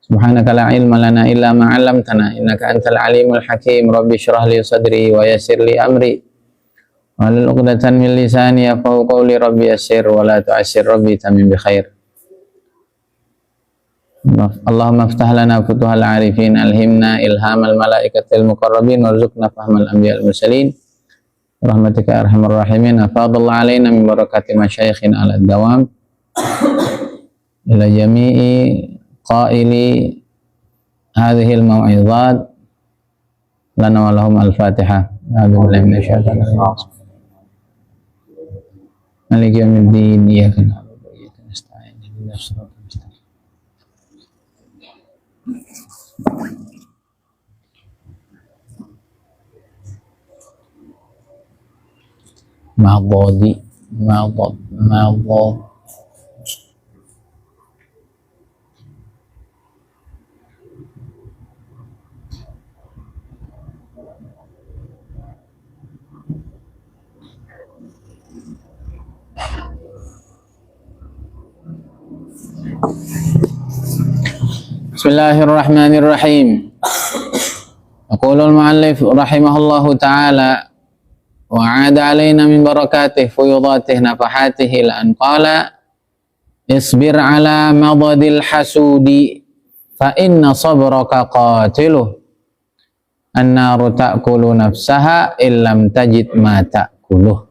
Subhanaka la ilma lana illa ma 'allamtana innaka antal alimul hakim. Rabbi shrah li sadri wa yassir li amri wahlul 'uqdatam min lisani yafqahu qawli. Rabbi yassir wa la tu'assir. Rabbi tamim bi khair. Allahumma iftah lana futuhal arifin, alhimna ilhamal malaikatil muqarrabin, warzuqna fahmal anbiya'il mursalin rahmatika arhamar rahimin. Afadallahu alaina min barakati masyayikhina ala dawam ila jami'i qaili hadhihi al-mau'izat lana wa lahum al-Fatihah. A'udzubillahi minasyaitonir rajim. Maliki yaumiddin, iyyaka na'budu wa iyyaka nasta'in, ihdinas siratal mustaqim. Ma'dhadi Bismillahirrahmanirrahim. Yaqulul mu'allif rahimahullahu ta'ala wa 'ada 'alaina min barakatihi fuyudatihi nafahatihi la an qala isbir 'ala madadil hasudi fa inna sabraka qatiluh an-naru ta'kulu nafsaha illam tajid ma ta'kuluh.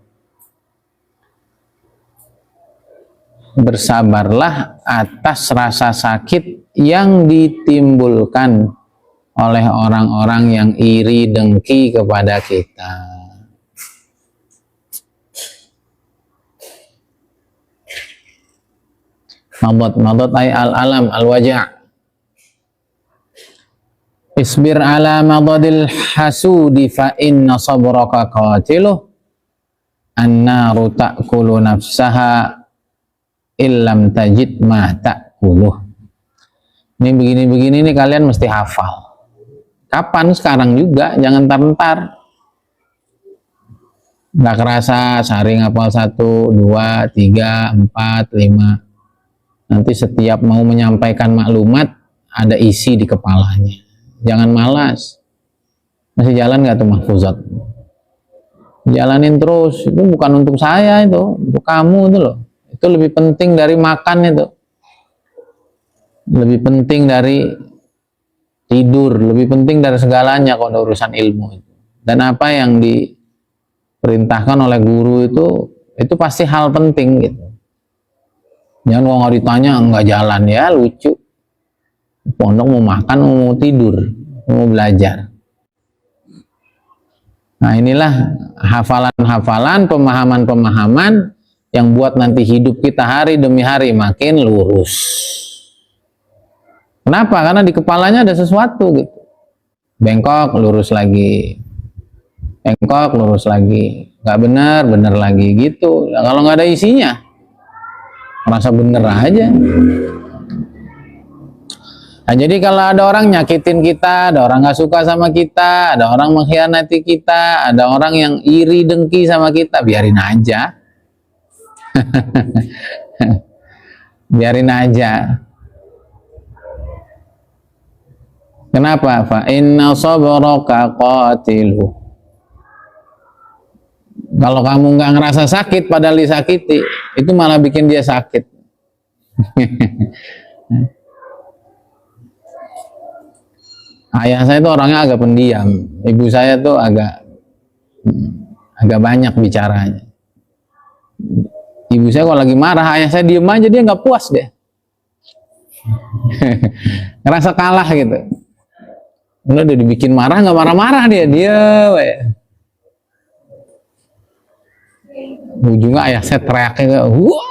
Bersabarlah atas rasa sakit yang ditimbulkan oleh orang-orang yang iri dengki kepada kita. Madad ay al-alam al-waja'. Isbir ala madadil hasudi fa inna sabraka qatiluh an-naru ta'kulu nafsaha illam tajid ma ta'kuluh. Ini begini-begini nih kalian mesti hafal. Kapan? Sekarang juga, jangan ntar-ntar. Nggak kerasa sehari ngapal 1, 2, 3, 4, 5. Nanti setiap mau menyampaikan maklumat ada isi di kepalanya. Jangan malas. Masih jalan nggak tuh mahfuzat? Jalanin terus. Itu bukan untuk saya, itu untuk kamu itu loh. Itu lebih penting dari makan itu. Lebih penting dari tidur, lebih penting dari segalanya kalau ada urusan ilmu itu. Dan apa yang diperintahkan oleh guru itu pasti hal penting gitu. Jangan kalau nggak ditanya nggak jalan, ya lucu. Pondok mau makan, mau tidur, mau belajar. Nah inilah hafalan-hafalan, pemahaman-pemahaman yang buat nanti hidup kita hari demi hari makin lurus. Kenapa? Karena di kepalanya ada sesuatu gitu. Bengkok, lurus lagi. Bengkok, lurus lagi. Nggak benar, benar lagi gitu. Nah, kalau nggak ada isinya, merasa bener aja. Nah, jadi kalau ada orang nyakitin kita, ada orang nggak suka sama kita, ada orang mengkhianati kita, ada orang yang iri dengki sama kita, biarin aja. Biarin aja. Kenapa? Fa inna sabraka qatiluh. Kalau kamu nggak ngerasa sakit padahal disakiti, itu malah bikin dia sakit. Ayah saya itu orangnya agak pendiam, ibu saya tuh agak banyak bicaranya. Ibu saya kalau lagi marah, ayah saya diem aja, dia nggak puas deh. Ngerasa kalah gitu. Udah dibikin marah, nggak marah-marah dia ya. Ujungnya ayah saya teriaknya, wah,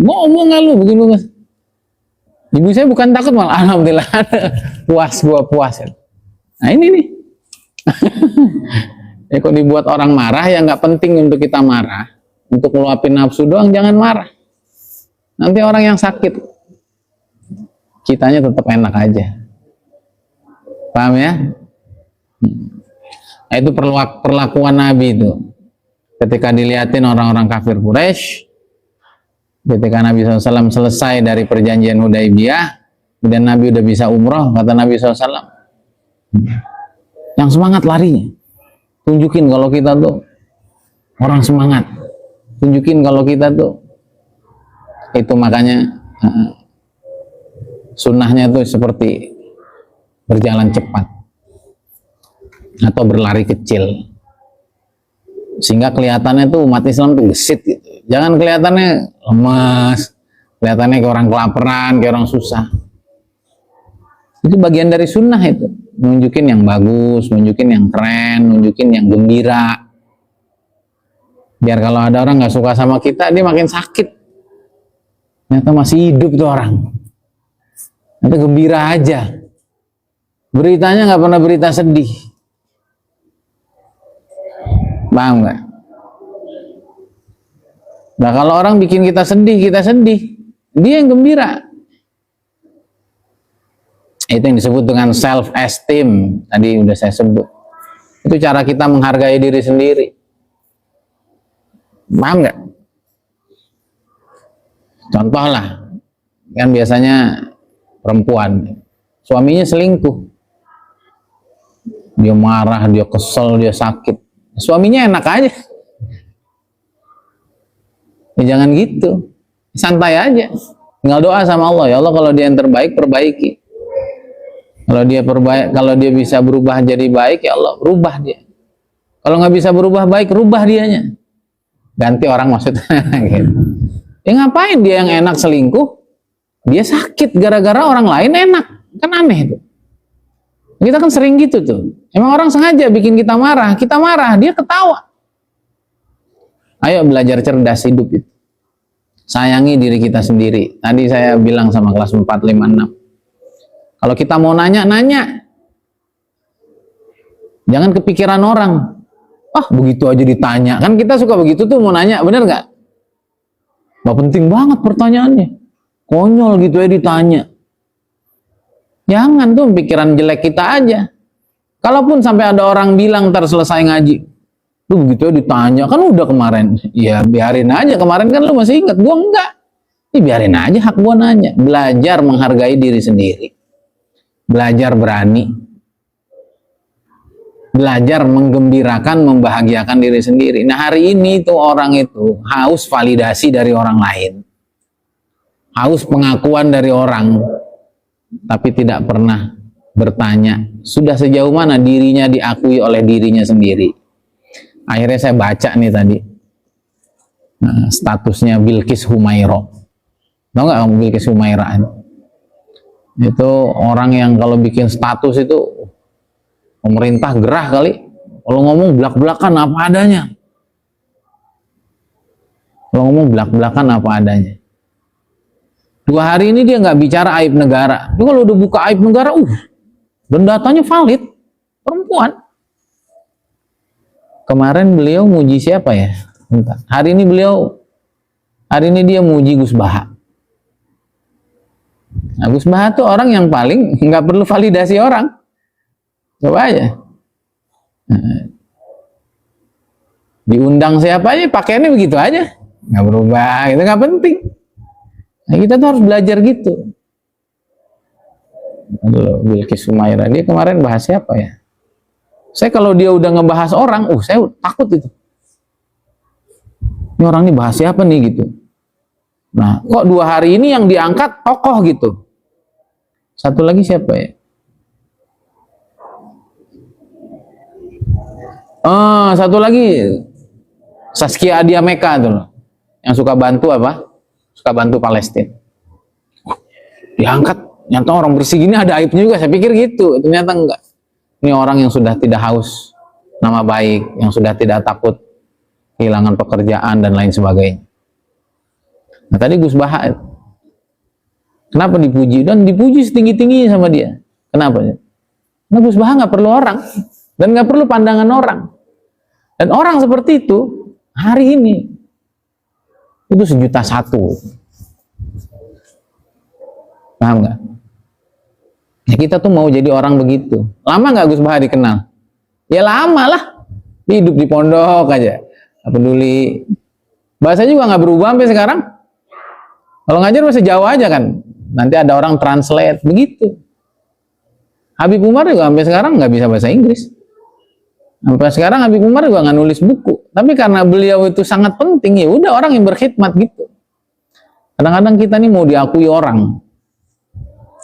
ngomong nggak lu begini. Ibu saya bukan takut, malah alhamdulillah puas. Nah ini nih. Ya kok dibuat orang marah, ya nggak penting untuk kita marah. Untuk meluapin nafsu doang, jangan marah. Nanti orang yang sakit, kitanya tetap enak aja. Paham ya? Nah, itu perlakuan Nabi itu. Ketika dilihatin orang-orang kafir Quraisy, ketika Nabi SAW selesai dari perjanjian Hudaibiyah, kemudian Nabi udah bisa umroh, kata Nabi SAW, yang semangat larinya, tunjukin kalau kita tuh orang semangat, tunjukin kalau kita tuh itu. Makanya sunnahnya tuh seperti berjalan cepat atau berlari kecil, sehingga kelihatannya tuh umat Islam tuh gesit gitu. Jangan kelihatannya lemas, kelihatannya kayak orang kelaparan, kayak orang susah. Itu bagian dari sunnah itu, nunjukin yang bagus, nunjukin yang keren, nunjukin yang gembira. Biar kalau ada orang nggak suka sama kita, dia makin sakit. Ternyata masih hidup tuh orang. Nanti gembira aja. Beritanya nggak pernah berita sedih. Paham nggak? Nah kalau orang bikin kita sedih, dia yang gembira. Itu yang disebut dengan self esteem, tadi udah saya sebut. Itu cara kita menghargai diri sendiri. Paham nggak? Contoh lah, kan biasanya perempuan, suaminya selingkuh, dia marah, dia kesel, dia sakit, suaminya enak aja. Ya jangan gitu, santai aja, tinggal doa sama Allah, ya Allah kalau dia yang terbaik perbaiki. Kalau dia bisa berubah jadi baik, ya Allah rubah dia. Kalau nggak bisa berubah baik, rubah dianya. Ganti orang maksudnya. Gitu. Ya ngapain dia yang enak selingkuh? Dia sakit gara-gara orang lain enak. Kan aneh itu. Kita kan sering gitu tuh. Emang orang sengaja bikin kita marah, dia ketawa. Ayo belajar cerdas hidup itu. Sayangi diri kita sendiri. Tadi saya bilang sama kelas 4, 5, 6. Kalau kita mau nanya. Jangan kepikiran orang. Begitu aja ditanya. Kan kita suka begitu tuh mau nanya, bener nggak? Nggak penting banget pertanyaannya. Konyol gitu ya ditanya. Jangan tuh pikiran jelek kita aja. Kalaupun sampai ada orang bilang ntar selesai ngaji, lu begitu aja ditanya, kan udah kemarin. Ya biarin aja, kemarin kan lu masih ingat, gua enggak. Ya biarin aja, hak gua nanya. Belajar menghargai diri sendiri. Belajar berani, belajar menggembirakan, membahagiakan diri sendiri. Nah hari ini tuh orang itu haus validasi dari orang lain, haus pengakuan dari orang, tapi tidak pernah bertanya sudah sejauh mana dirinya diakui oleh dirinya sendiri. Akhirnya saya baca nih tadi statusnya Bilqis Humairah. Tahu nggak kamu Bilqis Humairah? Itu orang yang kalau bikin status itu pemerintah gerah kali. Kalau ngomong belak-belakan apa adanya. Kalau ngomong belak-belakan apa adanya. 2 hari ini dia nggak bicara aib negara. Tapi kalau udah buka aib negara, dan datanya valid, perempuan. Kemarin beliau muji siapa ya? Bentar. Hari ini dia muji Gus Baha. Nah, Gus Baha tuh orang yang paling nggak perlu validasi orang. Coba aja. Diundang siapa aja, pakaiannya begitu aja. Nggak berubah, itu nggak penting. Nah, kita tuh harus belajar gitu. Aduh, Bilqis Humairah, dia kemarin bahas siapa ya? Saya kalau dia udah ngebahas orang, saya takut itu. Ini orang ini bahas siapa nih gitu. Nah, kok 2 hari ini yang diangkat tokoh gitu. Satu lagi siapa ya? Satu lagi Saskia Adia Meka tuh, yang suka bantu suka bantu Palestina. Diangkat, nyata orang bersih gini ada aibnya juga. Saya pikir gitu, ternyata enggak. Ini orang yang sudah tidak haus nama baik, yang sudah tidak takut kehilangan pekerjaan dan lain sebagainya. Nah tadi Gus Baha, kenapa dipuji? Dan dipuji setinggi-tingginya sama dia. Kenapa? Karena Gus Baha nggak perlu orang dan nggak perlu pandangan orang. Dan orang seperti itu hari ini itu 1.100.000. Paham nggak? Ya, kita tuh mau jadi orang begitu. Lama nggak Gus Baha dikenal? Ya lama lah. Hidup di pondok aja, nggak peduli. Bahasa juga nggak berubah sampai sekarang. Kalau ngajar masih Jawa aja kan. nanti ada orang translate, begitu. Habib Umar juga sampai sekarang nggak bisa bahasa Inggris. Sampai sekarang Habib Umar juga nggak nulis buku. Tapi karena beliau itu sangat penting, ya udah orang yang berkhidmat gitu. Kadang-kadang kita nih mau diakui orang,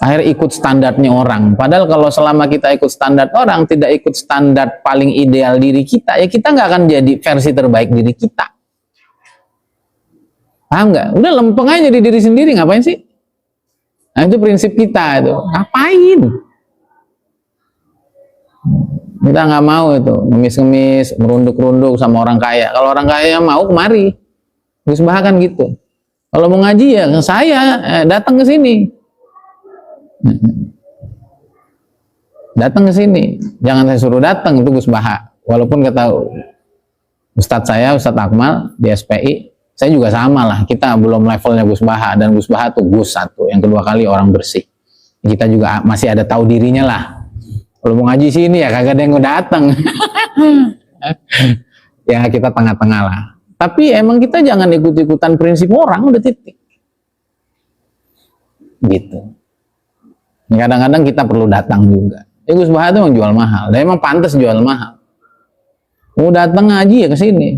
akhirnya ikut standarnya orang. Padahal kalau selama kita ikut standar orang, tidak ikut standar paling ideal diri kita, ya kita nggak akan jadi versi terbaik diri kita. Paham nggak? Udah lempeng aja jadi diri sendiri, ngapain sih? Nah itu prinsip kita itu. Ngapain? Kita nggak mau itu ngemis-ngemis, merunduk-runduk sama orang kaya. Kalau orang kaya mau, kemari. Gus Bah kan gitu. Kalau mau ngaji ya saya datang ke sini. Datang ke sini. Jangan saya suruh datang, itu Gus Bah. Walaupun kata Ustadz saya, Ustadz Akmal di SPI, saya juga sama lah. Kita belum levelnya Gus Bah, dan Gus Bah tuh Gus satu. Yang kedua kali orang bersih. Kita juga masih ada tahu dirinya lah. Kalau mau ngaji sini ya kagak ada yang datang. Ya kita tengah-tengah lah. Tapi emang kita jangan ikut-ikutan prinsip orang, udah titik. Gitu. Kadang-kadang kita perlu datang juga. Gus Bah itu emang jual mahal. Dan emang pantas jual mahal. Mau datang ngaji ya ke sini.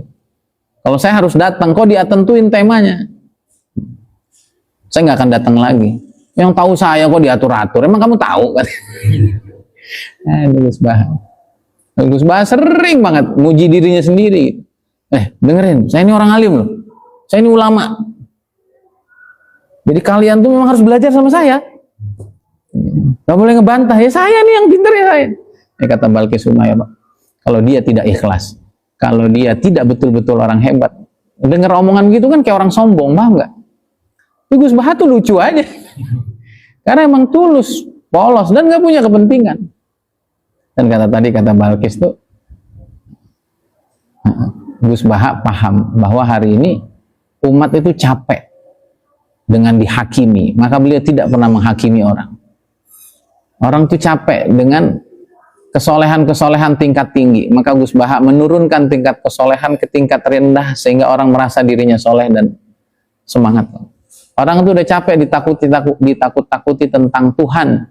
Kalau saya harus datang, kok dia tentuin temanya. Saya nggak akan datang lagi. Yang tahu saya kok diatur-atur. Emang kamu tahu kan? Gus Bah. Gus Bah sering banget muji dirinya sendiri. Dengerin, saya ini orang alim loh. Saya ini ulama. Jadi kalian tuh memang harus belajar sama saya. Gak boleh ngebantah. Ya saya nih yang pintar ya saya. Kata Balkis Sumayya, kalau dia tidak ikhlas, kalau dia tidak betul-betul orang hebat, denger omongan gitu kan kayak orang sombong, paham nggak? Gus Bah tuh lucu aja. Karena emang tulus, polos, dan nggak punya kepentingan. Dan kata Balkis tuh, Gus Bah paham bahwa hari ini umat itu capek dengan dihakimi, maka beliau tidak pernah menghakimi orang. Orang itu capek dengan kesolehan-kesolehan tingkat tinggi, maka Gus Bah menurunkan tingkat kesolehan ke tingkat rendah sehingga orang merasa dirinya soleh dan semangat. Orang itu udah capek ditakut-takuti tentang Tuhan.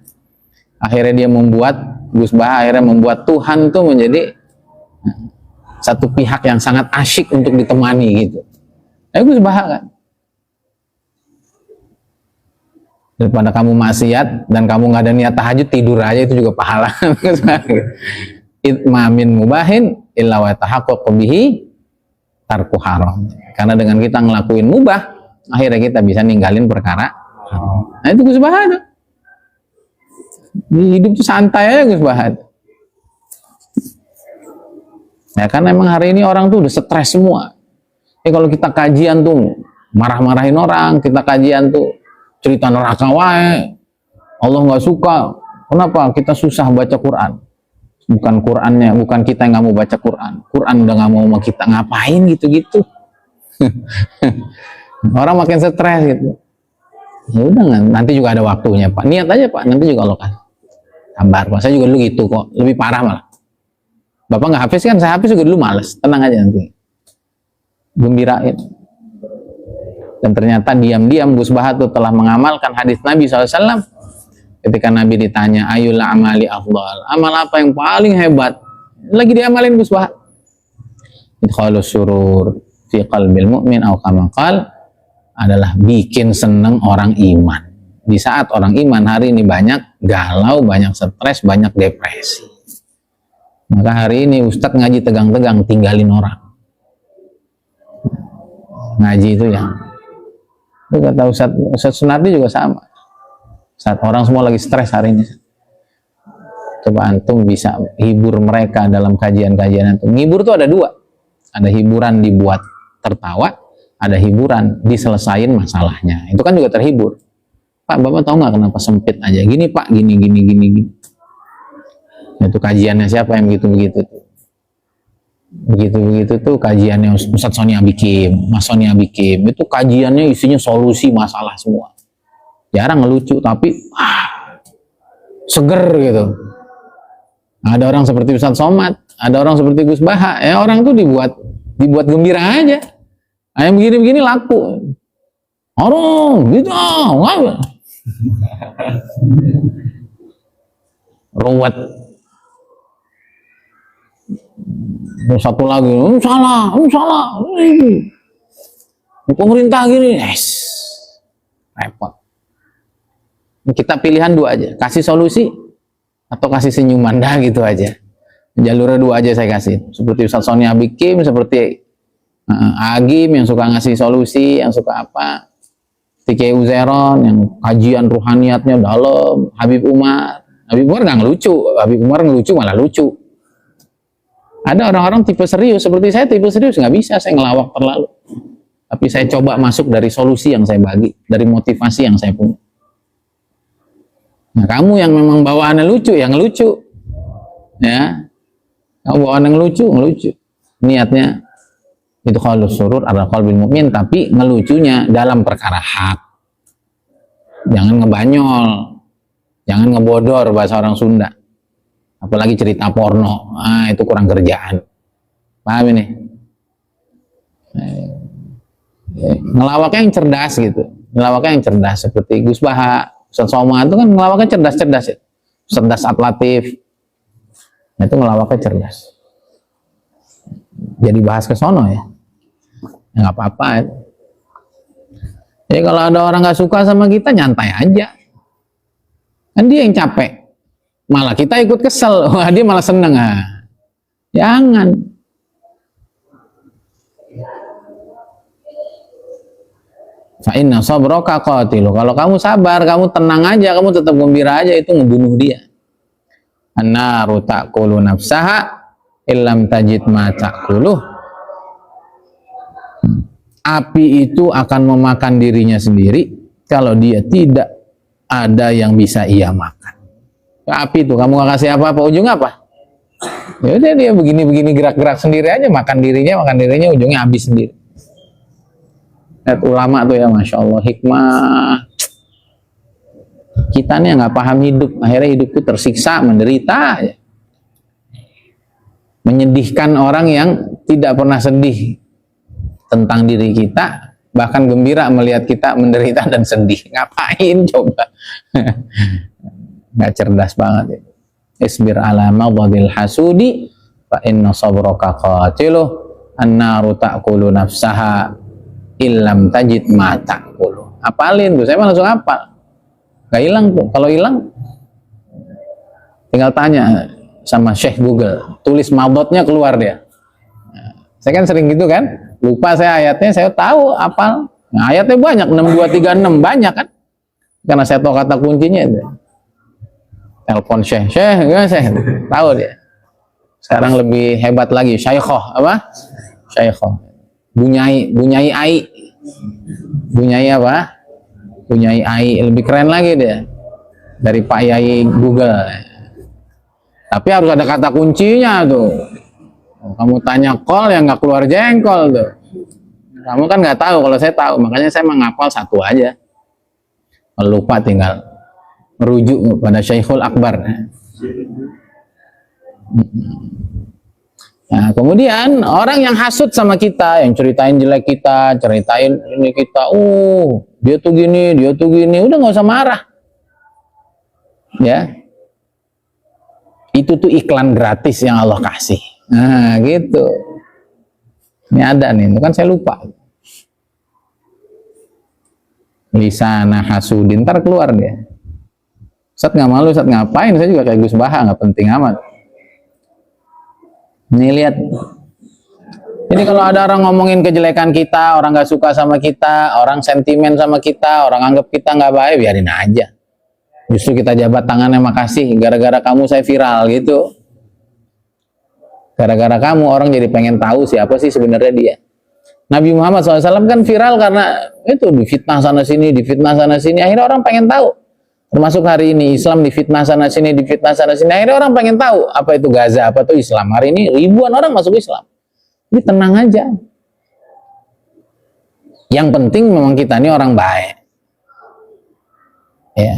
Akhirnya Gus Bah akhirnya membuat Tuhan itu menjadi satu pihak yang sangat asyik untuk ditemani gitu. Gus Bah kan. Daripada kamu maksiat dan kamu nggak ada niat tahajud, tidur aja itu juga pahala. Itmamin mubahin illa wa tahaqqaqu bihi tarku haram. Karena dengan kita ngelakuin mubah, akhirnya kita bisa ninggalin perkara haram. Nah itu Gus Bah itu. Hidup tuh santai aja Gus Bah. Ya karena emang hari ini orang tuh udah stres semua. Kalau kita kajian tuh marah-marahin orang, kita kajian tuh cerita neraka wae, Allah nggak suka. Kenapa? Kita susah baca Quran. Bukan Qurannya, bukan kita yang nggak mau baca Quran. Quran udah nggak mau sama kita, ngapain gitu-gitu. Orang makin stres gitu. Ya udah, nanti juga ada waktunya Pak. Niat aja Pak, nanti juga Allah kan. Sabar Pak, saya juga dulu gitu kok, lebih parah malah. Bapak nggak hafiz kan, saya hafiz juga dulu males. Tenang aja nanti. Gembirain. Dan ternyata diam-diam Gus Bah itu telah mengamalkan hadis Nabi SAW. Ketika Nabi ditanya, ayul amali afdal, amal apa yang paling hebat? Lagi diamalin Gus Bah. Idkhalus surur fi qalbil mu'min aw kama qala, adalah bikin seneng orang iman. Di saat orang iman hari ini banyak galau, banyak stres, banyak depresi. Maka hari ini Ustadz ngaji tegang-tegang, tinggalin orang. Ngaji itu ya. Itu kata Ustadz Sunardi juga sama. Saat orang semua lagi stres hari ini, coba antum bisa hibur mereka dalam kajian-kajian antum. Hibur tuh ada dua. Ada hiburan dibuat tertawa, ada hiburan diselesain masalahnya. Itu kan juga terhibur. Pak, Bapak tahu nggak kenapa sempit aja? Gini Pak, gini. Itu kajiannya siapa yang begitu-begitu tuh? Begitu tuh kajiannya Ustadz Sonia Bikim, Mas Sonia Bikim. Itu kajiannya isinya solusi masalah semua. Jarang ngelucu, tapi seger gitu. Ada orang seperti Ustadz Somad, ada orang seperti Gus Bah. Ya orang tuh dibuat gembira aja. Yang begini-begini laku. Orang gitu, Ruwet. Terus satu lagi, salah. Pemerintah gini, repot. Kita pilihan dua aja, kasih solusi atau kasih senyuman, dah gitu aja. Jalurnya dua aja saya kasih. Seperti Ustaz Sony Abikim, seperti Agim yang suka ngasih solusi, yang suka apa. T.K. Uzairon yang kajian ruhaniatnya dalam. Habib Umar nggak ngelucu, Habib Umar ngelucu malah lucu. Ada orang-orang tipe serius, seperti saya tipe serius, nggak bisa saya ngelawak terlalu. Tapi saya coba masuk dari solusi yang saya bagi, dari motivasi yang saya punya. Nah, kamu yang memang bawaannya lucu, yang ngelucu. Ya. Kamu bawaan yang ngelucu. Niatnya itu khalus surur ala qalbil mu'min, tapi ngelucunya dalam perkara hak. Jangan ngebanyol. Jangan ngebodor bahasa orang Sunda. Apalagi cerita porno. Itu kurang kerjaan. Paham ini? Ngelawaknya yang cerdas gitu. Ngelawaknya yang cerdas seperti Gus Baha, Ustaz Somad itu kan ngelawaknya cerdas-cerdas ya. Cerdas atlatif. Nah, itu ngelawaknya cerdas. Jadi bahas ke sono ya. Nggak apa-apa ya. Jadi kalau ada orang nggak suka sama kita, nyantai aja. Kan dia yang capek. Malah kita ikut kesel. Wah, dia malah seneng. Jangan. Fa inna sabraka qatilu. Kalau kamu sabar, kamu tenang aja, kamu tetap gembira aja, itu ngebunuh dia. An-naru ta'kulu nafsaha illam tajid ma ta'kuluh. Api itu akan memakan dirinya sendiri kalau dia tidak ada yang bisa ia makan. Api itu kamu gak kasih apa-apa, ujungnya apa? Ya udah dia begini-begini gerak-gerak sendiri aja, makan dirinya, ujungnya habis sendiri. Lihat ulama tuh ya, Masya Allah, hikmah. Kita nih nggak paham hidup, akhirnya hidupku tersiksa, menderita. Menyedihkan orang yang tidak pernah sedih tentang diri kita, bahkan gembira melihat kita menderita dan sedih. Ngapain coba? Nggak cerdas banget ya. Isbir ala madadil hasudi fa inna sabraka qatiluh an-naru ta'kulu nafsaha illam tajid ma ta'kulu. Apalin tuh, saya langsung hafal. Gak hilang tuh. Kalau hilang tinggal tanya sama Syekh Google, tulis mabotnya keluar dia. Saya kan sering gitu kan, lupa saya ayatnya, saya tahu hafal. Nah, ayatnya banyak, 6236 banyak kan, karena saya tahu kata kuncinya itu. Telepon Syekh tahu dia. Sekarang lebih hebat lagi, Syaikhoh apa? Syaikhoh. Bunyai ai. Bunyai apa? Bunyai ai, lebih keren lagi dia dari Pak Yai Google. Tapi harus ada kata kuncinya tuh. Kamu tanya kol yang nggak keluar jengkol tuh. Kamu kan nggak tahu, kalau saya tahu, makanya saya menghafal satu aja. Kalau lupa tinggal merujuk pada Syekhul Akbar. Nah, kemudian orang yang hasut sama kita, yang ceritain jelek kita, ceritain ini kita, dia tuh gini, udah nggak usah marah. Ya, itu tuh iklan gratis yang Allah kasih. Nah, gitu. Ini ada nih, kan saya lupa. Lisana hasudin, ntar keluar dia. Ustaz nggak malu, Ustaz ngapain? Saya juga kayak Gus Baha, nggak penting amat. Nih lihat. Jadi kalau ada orang ngomongin kejelekan kita, orang nggak suka sama kita, orang sentimen sama kita, orang anggap kita nggak baik, biarin aja. Justru kita jabat tangannya, makasih, gara-gara kamu saya viral gitu. Gara-gara kamu orang jadi pengen tahu siapa sih sebenarnya dia. Nabi Muhammad SAW kan viral karena itu difitnah sana sini, akhirnya orang pengen tahu. Termasuk hari ini Islam difitnah sana sini, akhirnya orang pengen tahu apa itu Gaza, apa itu Islam. Hari ini ribuan orang masuk Islam. Jadi tenang aja. Yang penting memang kita ini orang baik. Ya.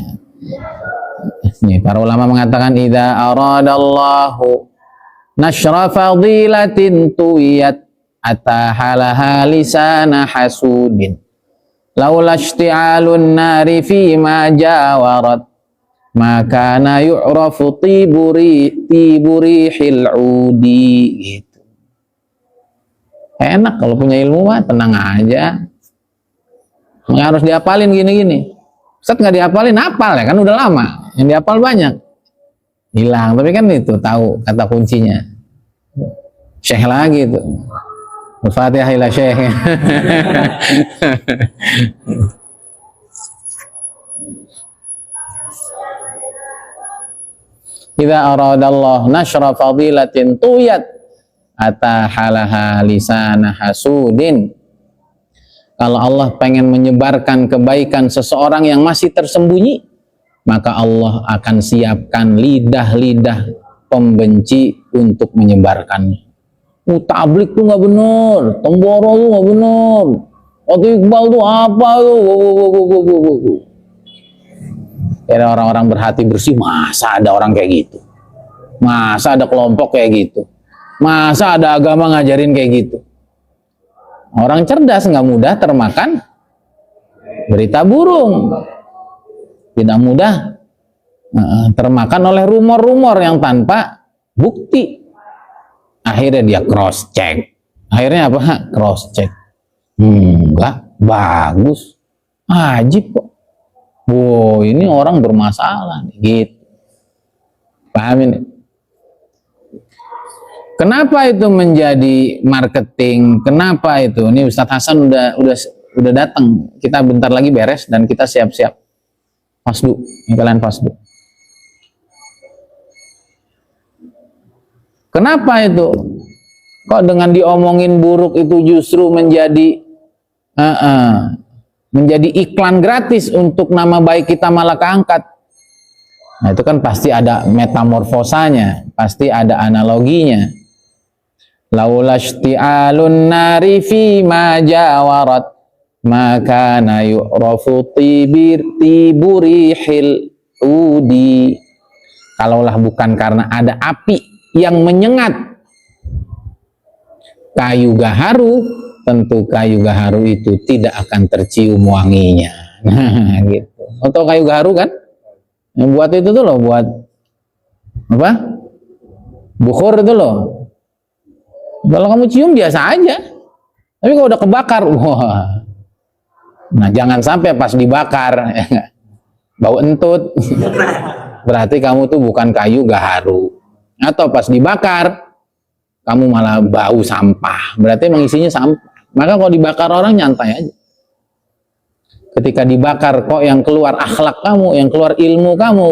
Ini para ulama mengatakan idza aradallahu nashra fadilatin tuwiyat atahalaha lisana hasudin laula ishti'alun nari fi ma jawarat maka na yu'rafu tiburi hil'udi gitu. Enak kalau punya ilmu mah, tenang aja. Nggak harus dihafalin gini-gini. Ustaz nggak dihafalin, hafal ya kan udah lama. Yang dihafal banyak hilang, tapi kan itu tahu kata kuncinya. Syekh lagi itu. Al-Fatihah ila Syekh. Idza aradallah nashra fadilatin tuyat atahalaha lisana hasudin. Kalau Allah pengen menyebarkan kebaikan seseorang yang masih tersembunyi, maka Allah akan siapkan lidah-lidah pembenci untuk menyebarkannya. Tablik tuh nggak bener, Temboro tuh nggak bener, Waktu Iqbal tuh apa tuh? Kira orang-orang berhati bersih, masa ada orang kayak gitu? Masa ada kelompok kayak gitu? Masa ada agama ngajarin kayak gitu? Orang cerdas nggak mudah termakan berita burung, tidak mudah termakan oleh rumor-rumor yang tanpa bukti. Akhirnya dia cross check. Akhirnya apa? Cross check. Enggak, bagus, ajib kok. Wow, ini orang bermasalah, gitu. Paham ini? Kenapa itu menjadi marketing? Kenapa itu? Ini Ustadz Hasan udah datang. Kita bentar lagi beres dan kita siap-siap fasdu. Ini kalian fasdu. Kenapa itu? Kok dengan diomongin buruk itu justru menjadi iklan gratis untuk nama baik kita malah keangkat? Nah, itu kan pasti ada metamorfosanya, pasti ada analoginya. Laula ishti'alun nari fi ma jawarat maka na yu'rafu tiburihil udi. Kalaulah bukan karena ada api yang menyengat kayu gaharu, tentu kayu gaharu itu tidak akan tercium wanginya. Nah, gitu. Atau kayu gaharu kan? Yang buat itu tuh loh, buat apa? Bukhur itu loh. Kalau kamu cium biasa aja, tapi kalau udah kebakar, wah. Nah, jangan sampai pas dibakar bau entut. Berarti kamu tuh bukan kayu gaharu. Atau pas dibakar kamu malah bau sampah. Berarti emang isinya sampah. Maka kalau dibakar orang nyantai aja. Ketika dibakar kok yang keluar akhlak kamu, yang keluar ilmu kamu.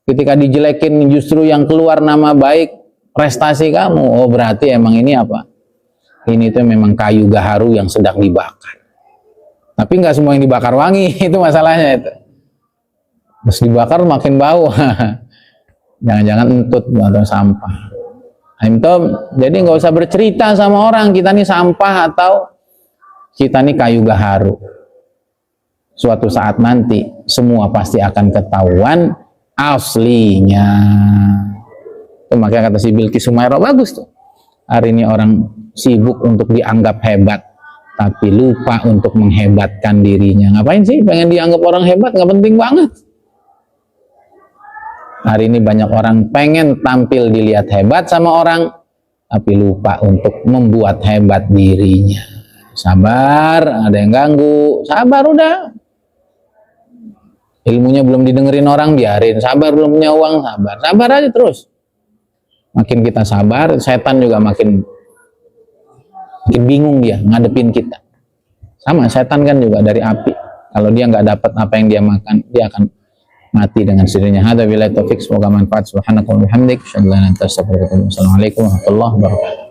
Ketika dijelekin justru yang keluar nama baik, prestasi kamu. Oh, berarti emang ini apa? Ini tuh memang kayu gaharu yang sedang dibakar. Tapi nggak semua yang dibakar wangi, itu masalahnya itu. Terus dibakar makin bau. Jangan-jangan entut atau sampah. Jadi nggak usah bercerita sama orang kita nih sampah atau kita nih kayu gaharu. Suatu saat nanti semua pasti akan ketahuan aslinya. Itu makanya kata si Bilqis Sumairah bagus tuh. Hari ini orang sibuk untuk dianggap hebat, tapi lupa untuk menghebatkan dirinya. Ngapain sih pengen dianggap orang hebat? Nggak penting banget. Hari ini banyak orang pengen tampil dilihat hebat sama orang, tapi lupa untuk membuat hebat dirinya. Sabar, ada yang ganggu, sabar udah. Ilmunya belum didengerin orang, biarin. Sabar, belum punya uang, sabar. Sabar aja terus. Makin kita sabar, setan juga makin bingung dia ngadepin kita. Sama, setan kan juga dari api. Kalau dia nggak dapat apa yang dia makan, dia akan mati dengan sendirinya. Hadza billahi taufik, semoga manfaat. Subhanakallahumma wa bihamdik, asyhadu an la ilaha illa anta, astaghfiruka wa atubu ilaik. Assalamualaikum warahmatullahi wabarakatuh.